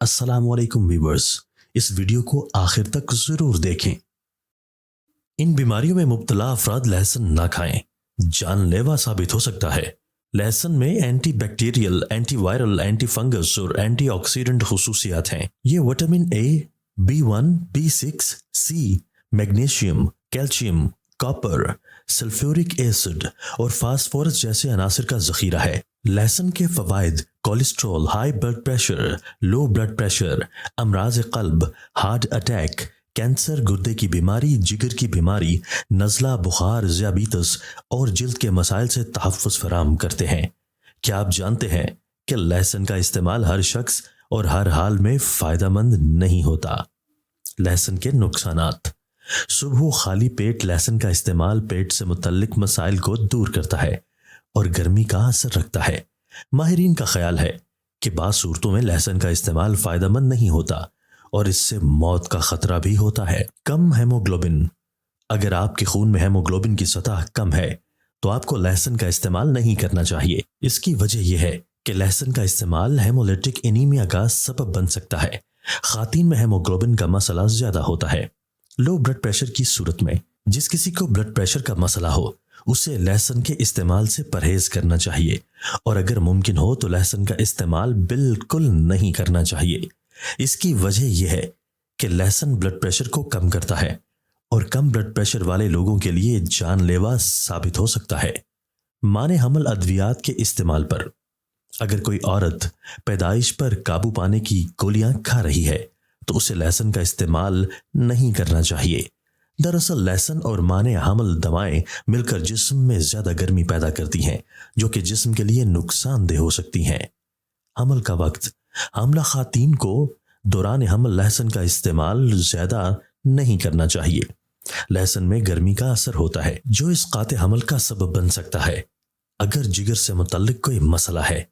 अस्सलाम वालेकुम व्यूअर्स, इस वीडियो को आखिर तक जरूर देखें। इन बीमारियों में मुब्तला अफराद लहसुन ना खाएं, जानलेवा साबित हो सकता है। लहसुन में anti bacterial, anti viral, anti fungus और एंटी ऑक्सीडेंट खुसूसियात हैं। ये vitamin A, B1, B6, C, magnesium, calcium, copper, sulphuric acid और फास्फोरस जैसे अनासर का जखीरा है। लहसुन के फवाइद cholesterol, high blood pressure, low blood pressure, अमराज कल्ब, हार्ट अटैक, कैंसर, गुर्दे की बीमारी, जिगर की बीमारी, नज़ला, बुखार, ज़ियाबीतस और जिल्द के मसाइल से तहफ़्फ़ुज़ फराहम करते हैं। क्या आप जानते हैं कि लहसुन का इस्तेमाल हर शख्स और हर हाल में फ़ायदेमंद नहीं होता। लहसुन के नुकसानात। सुबह खाली पेट लहसुन का इस्तेमाल पेट से मुतल्लिक मसाइल को दूर करता है और गर्मी का असर रखता है। माहिरीन का ख्याल है कि बाज़ सूरतों में लहसुन का इस्तेमाल फ़ायदेमंद नहीं होता और इससे मौत का खतरा भी होता है। कम हेमोग्लोबिन। अगर आपके खून में हेमोग्लोबिन की सतह कम है तो आपको लहसुन का इस्तेमाल नहीं करना चाहिए। इसकी वजह यह है कि लहसुन का इस्तेमाल हेमोलिटिक एनीमिया का सबब बन सकता है। खातीन में हेमोग्लोबिन का मसला ज्यादा होता है। लो ब्लड प्रेशर की सूरत में जिस किसी को ब्लड प्रेशर का मसला हो उसे लहसुन के इस्तेमाल से परहेज करना चाहिए और अगर मुमकिन हो तो लहसुन का इस्तेमाल बिल्कुल नहीं करना चाहिए। इसकी वजह यह है कि लहसुन ब्लड प्रेशर को कम करता है और कम ब्लड प्रेशर वाले लोगों के लिए जानलेवा साबित हो सकता है। माने हमल अद्वियात के इस्तेमाल पर। अगर कोई औरत पैदाइश पर काबू पाने की गोलियां खा रही है तो उसे लहसुन का इस्तेमाल नहीं करना चाहिए। दरअसल लहसुन और माने हमल दवाएं मिलकर जिस्म में ज्यादा गर्मी पैदा करती हैं जो कि जिस्म के लिए नुकसानदेह हो सकती हैं। हमल का वक्त। हामला खातीन को दौरान हमल लहसुन का इस्तेमाल ज्यादा नहीं करना चाहिए। लहसुन में गर्मी का असर होता है जो इसकात हमल का सबब बन सकता है। अगर जिगर से मुतल्लिक कोई मसला है,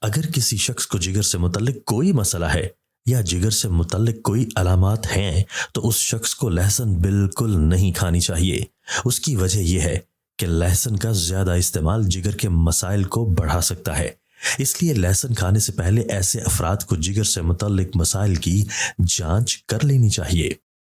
अगर किसी शख्स को जिगर से मुतल्लिक कोई मसला है या जिगर से मुतल्लिक कोई अलामात हैं तो उस शख्स को लहसुन बिल्कुल नहीं खानी चाहिए। उसकी वजह यह है कि लहसुन का ज्यादा इस्तेमाल जिगर के मसाइल को बढ़ा सकता है। इसलिए लहसुन खाने से पहले ऐसे अफराद को जिगर से मुतल्लिक मसाइल की जांच कर लेनी चाहिए।